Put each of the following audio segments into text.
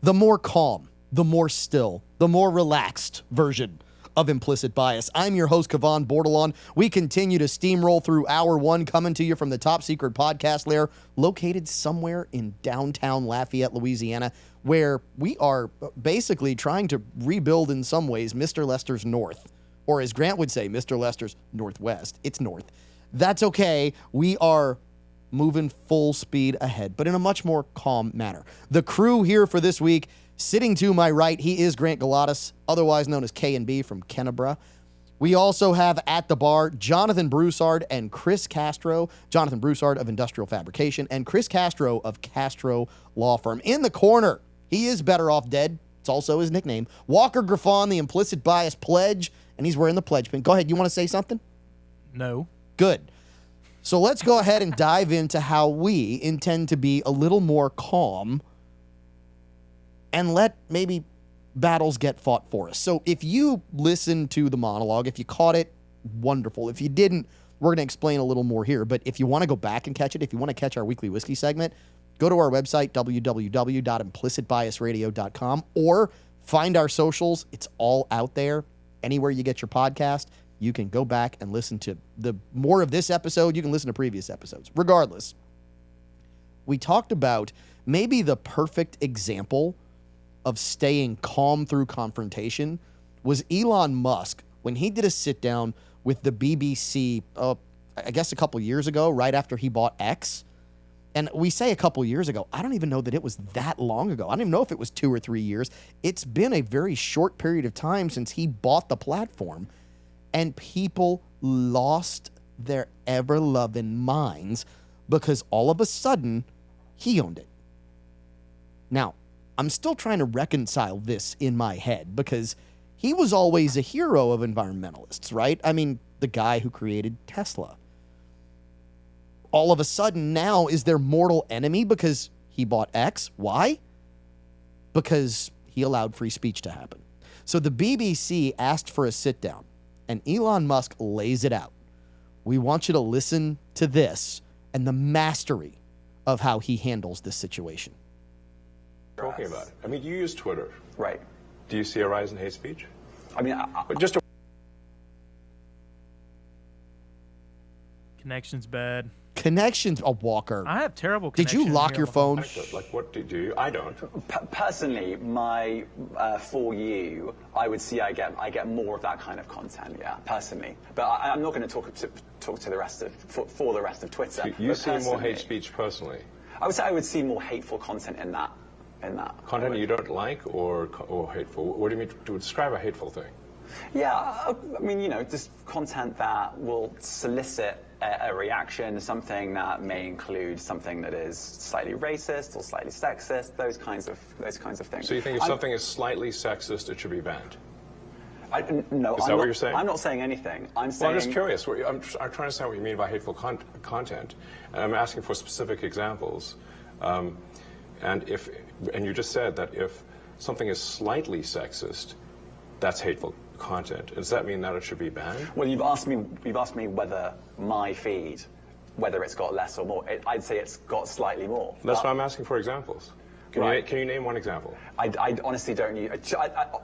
the more calm, the more still, the more relaxed version of Implicit Bias. I'm your host, Kavan Bordelon. We continue to steamroll through hour one, coming to you from the top secret podcast lair located somewhere in downtown Lafayette, Louisiana, where we are basically trying to rebuild in some ways Mr. Lester's North, or as Grant would say, Mr. Lester's Northwest. It's North. That's okay. We are moving full speed ahead, but in a much more calm manner. The crew here for this week, sitting to my right, he is Grant Galatas, otherwise known as K&B from Kennebra. We also have at the bar Jonathan Broussard and Chris Castro. Jonathan Broussard of Industrial Fabrication and Chris Castro of Castro Law Firm. In the corner, he is better off dead. It's also his nickname. Walker Griffon, the Implicit Bias Pledge, and he's wearing the pledge pin. Go ahead. You want to say something? No. Good. So let's go ahead and dive into how we intend to be a little more calm and let maybe battles get fought for us. So if you listened to the monologue, if you caught it, wonderful. If you didn't, we're going to explain a little more here. But if you want to go back and catch it, if you want to catch our weekly whiskey segment, go to our website, www.implicitbiasradio.com, or find our socials. It's all out there. Anywhere you get your podcast, you can go back and listen to the more of this episode. You can listen to previous episodes. Regardless, we talked about maybe the perfect example of staying calm through confrontation was Elon Musk when he did a sit down with the BBC, I guess a couple years ago, right after he bought X. And we say a couple years ago, I don't even know that it was that long ago. I don't even know if it was 2 or 3 years. It's been a very short period of time since he bought the platform, and people lost their ever-loving minds because all of a sudden he owned it. Now, I'm still trying to reconcile this in my head because he was always a hero of environmentalists, right? I mean, the guy who created Tesla. All of a sudden now is their mortal enemy because he bought X. Why? Because he allowed free speech to happen. So the BBC asked for a sit down, and Elon Musk lays it out. We want you to listen to this and the mastery of how he handles this situation. Talking about it. I mean, you use Twitter. Right. Do you see a rise in hate speech? I mean, Just a Connection's bad. Connections, a Walker. I have terrible Did connection you lock here your on phone? like what do you? I don't. personally, my for you, I would see I get more of that kind of content. Yeah, personally, but I'm not going to talk to the rest of for the rest of Twitter. You But see more personally, hate speech personally. I would say I would see more hateful content in that. Content you don't like or hateful? What do you mean to describe a hateful thing? Yeah, I mean, just content that will solicit a reaction, something that may include something that is slightly racist or slightly sexist, those kinds of things. So you think if something is slightly sexist, it should be banned? No, Is that what you're saying? I'm not saying anything. I'm saying. Well, I'm just curious. I'm trying to understand what you mean by hateful content, and I'm asking for specific examples. And you just said that if something is slightly sexist, that's hateful content. Does that mean that it should be banned? Well, you've asked me whether my feed, whether it's got less or more. I'd say it's got slightly more. That's why I'm asking for examples. Right. Can you name one example? I honestly don't use.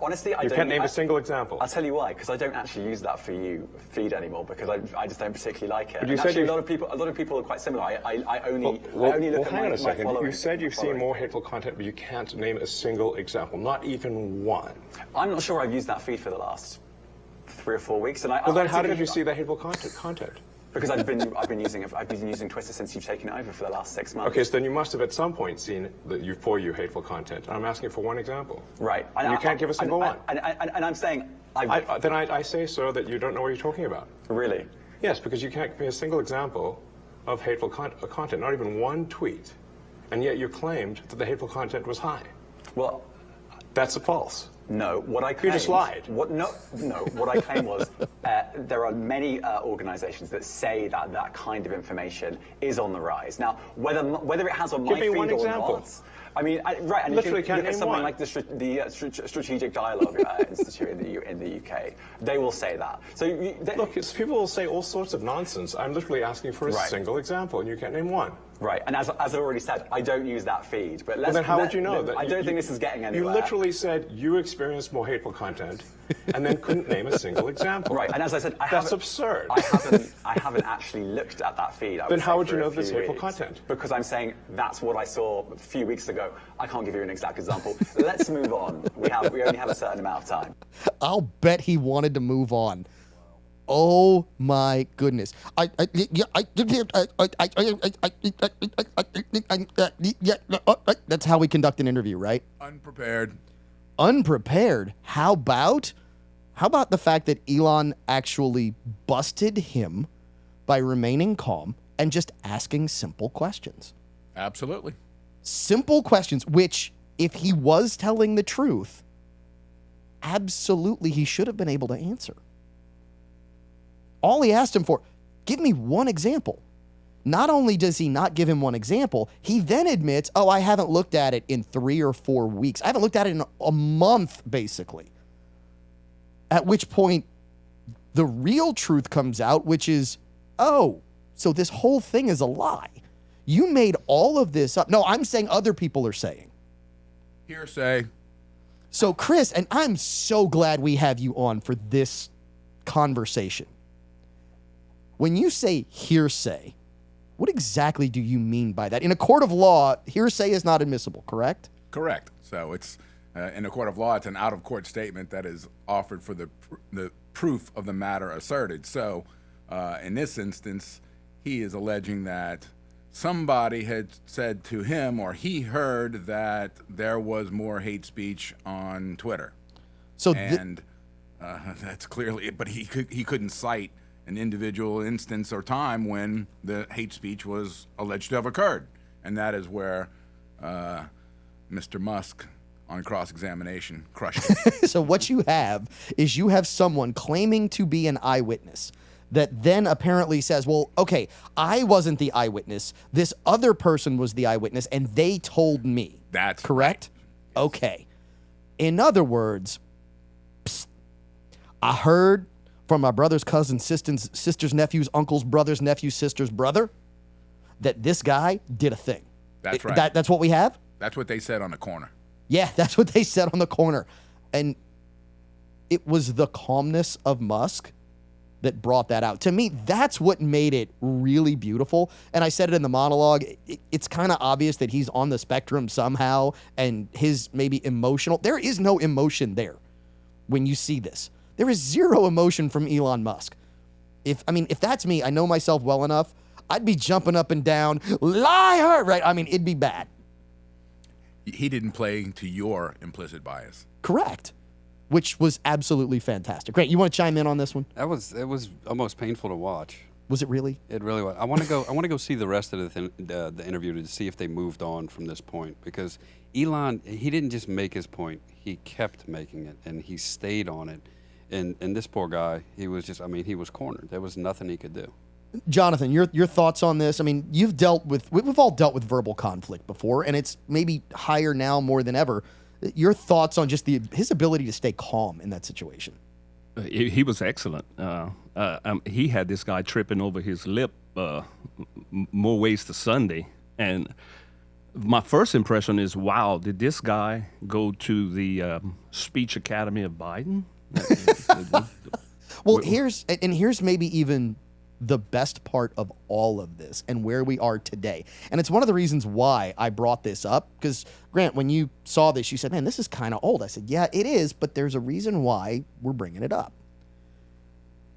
Honestly, I You don't. can't name a single example. I'll tell you why. Because I don't actually use that for you feed anymore. Because I just don't particularly like it. But you and said actually, a lot of people are quite similar. I only look at hang on a second. my You said you've seen more hateful content, but you can't name a single example, not even one. I'm not sure I've used that feed for the last 3 or 4 weeks. And Well, then how did you see the hateful content? Because I've been using Twitter since you've taken it over for the last 6 months. Okay, so then you must have at some point seen for you hateful content. And I'm asking for one example. Right. And you can't give a single one. And I'm saying I say, sir, that you don't know what you're talking about. Really? Yes, because you can't give me a single example of hateful content, not even one tweet. And yet you claimed that the hateful content was high. Well, that's false. No, what I claimed... You just lied. What I claimed was there are many organizations that say that kind of information is on the rise. Now, whether it has on my feed or not... I mean, right, and literally you can look at something one. Like the Strategic Dialogue Institute in the UK. They will say that. So look, people will say all sorts of nonsense. I'm literally asking for a single example, and you can't name one. Right, and as I already said, I don't use that feed. But Well, then how would you know that? I don't think this is getting anywhere. You literally said you experienced more hateful content, and then couldn't name a single example. Right, and as I said, that's absurd. I haven't actually looked at that feed. Then how would you know this hateful content? Because I'm saying that's what I saw a few weeks ago. I can't give you an exact example. Let's move on. We only have a certain amount of time. I'll bet he wanted to move on. Oh my goodness! That's how we conduct an interview, right? Unprepared. Unprepared. How about the fact that Elon actually busted him by remaining calm and just asking simple questions? Absolutely. Simple questions, which, if he was telling the truth, absolutely he should have been able to answer. All he asked him for, give me one example. Not only does he not give him one example, he then admits, oh, I haven't looked at it in 3 or 4 weeks. I haven't looked at it in a month, basically. At which point, the real truth comes out, which is, oh, so this whole thing is a lie. You made all of this up. No, I'm saying other people are saying. Hearsay. So, Chris, and I'm so glad we have you on for this conversation. When you say hearsay, what exactly do you mean by that? In a court of law, hearsay is not admissible, correct? Correct. So it's in a court of law, it's an out-of-court statement that is offered for the proof of the matter asserted. So in this instance, he is alleging that somebody had said to him, or he heard that there was more hate speech on Twitter. So that's clearly, but he couldn't cite an individual instance or time when the hate speech was alleged to have occurred. And that is where Mr. Musk, on cross-examination, crushed it. So what you have is you have someone claiming to be an eyewitness that then apparently says, well, okay, I wasn't the eyewitness. This other person was the eyewitness, and they told me. That's correct? Right. Okay. In other words, I heard from my brother's cousin, sister's nephew's uncle's brother's nephew's sister's brother that this guy did a thing. That's right. That's what we have? That's what they said on the corner. Yeah, that's what they said on the corner. And it was the calmness of Musk that brought that out. To me, that's what made it really beautiful. And I said it in the monologue. It's kind of obvious that he's on the spectrum somehow, and his maybe emotional. There is no emotion there when you see this. There is zero emotion from Elon Musk. If that's me, I know myself well enough, I'd be jumping up and down, liar, right? I mean, it'd be bad. He didn't play to your implicit bias. Correct. Which was absolutely fantastic. Great. You want to chime in on this one? It was almost painful to watch. Was it really? It really was. I want to go see the rest of the interview to see if they moved on from this point, because Elon, he didn't just make his point, he kept making it, and he stayed on it. And this poor guy, he was cornered. There was nothing he could do. Jonathan, your thoughts on this? I mean, we've all dealt with verbal conflict before, and it's maybe higher now more than ever. Your thoughts on just his ability to stay calm in that situation? He was excellent. He had this guy tripping over his lip more ways to Sunday. And my first impression is, wow, did this guy go to the speech academy of Biden? Well, here's maybe even the best part of all of this and where we are today. And it's one of the reasons why I brought this up, because, Grant, when you saw this, you said, man, this is kind of old. I said, yeah, it is, but there's a reason why we're bringing it up.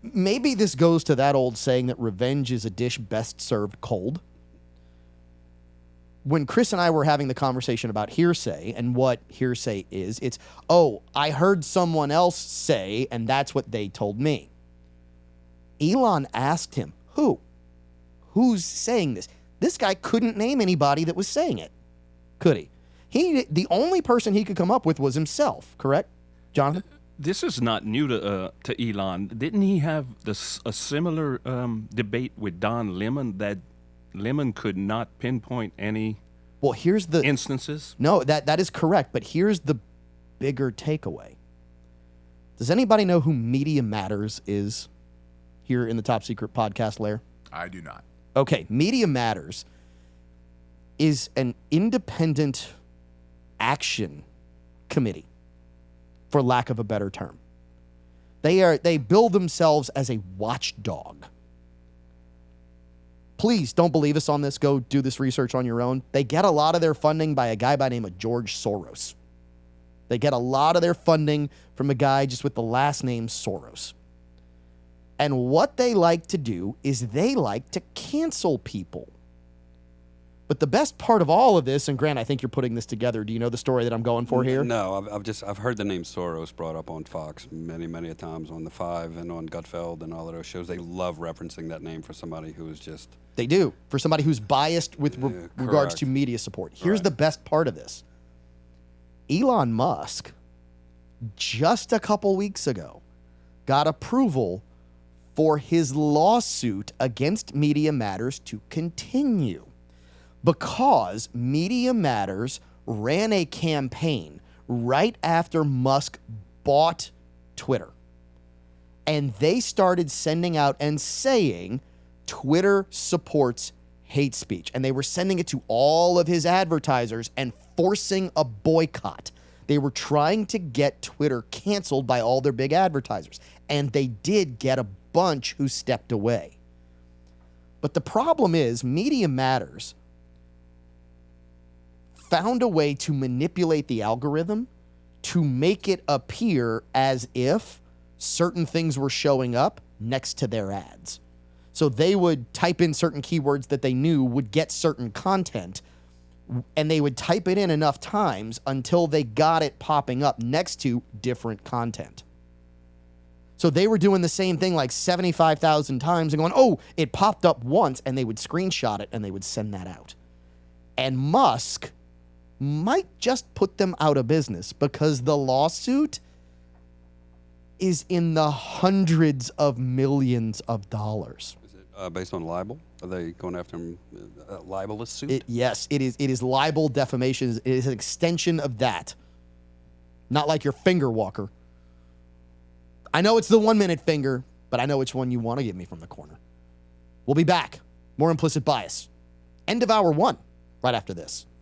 Maybe this goes to that old saying that revenge is a dish best served cold. When Chris and I were having the conversation about hearsay and what hearsay is, it's, oh, I heard someone else say, and that's what they told me. Elon asked him, who's saying this? This guy couldn't name anybody that was saying it, could he? The only person he could come up with was himself, correct, Jonathan? This is not new to Elon. Didn't he have a similar debate with Don Lemon that Lemon could not pinpoint any instances? No, that is correct, but here's the bigger takeaway. Does anybody know who Media Matters is here in the Top Secret Podcast lair? I do not. Okay, Media Matters is an independent action committee, for lack of a better term. They bill themselves as a watchdog. Please don't believe us on this. Go do this research on your own. They get a lot of their funding by a guy by the name of George Soros. They get a lot of their funding from a guy just with the last name Soros. And what they like to do is they like to cancel people. But the best part of all of this, and Grant, I think you're putting this together. Do you know the story that I'm going for here? No, I've heard the name Soros brought up on Fox many a times, on the Five and on Gutfeld and all of those shows. They love referencing that name for somebody who is just. They do, for somebody who's biased with regards to media support. Here's the best part of this. Elon Musk, just a couple weeks ago, got approval for his lawsuit against Media Matters to continue, because Media Matters ran a campaign right after Musk bought Twitter. And they started sending out and saying Twitter supports hate speech. And they were sending it to all of his advertisers and forcing a boycott. They were trying to get Twitter canceled by all their big advertisers. And they did get a bunch who stepped away. But the problem is, Media Matters found a way to manipulate the algorithm to make it appear as if certain things were showing up next to their ads. So they would type in certain keywords that they knew would get certain content, and they would type it in enough times until they got it popping up next to different content. So they were doing the same thing like 75,000 times and going, oh, it popped up once, and they would screenshot it and they would send that out. And Musk might just put them out of business because the lawsuit is in the hundreds of millions of dollars. Is it based on libel? Are they going after him, libelous suit? Yes, it is. It is libel, defamation. It is an extension of that. Not like your finger walker. I know it's the 1 minute finger, but I know which one you want to give me from the corner. We'll be back. More implicit bias. End of hour one, right after this.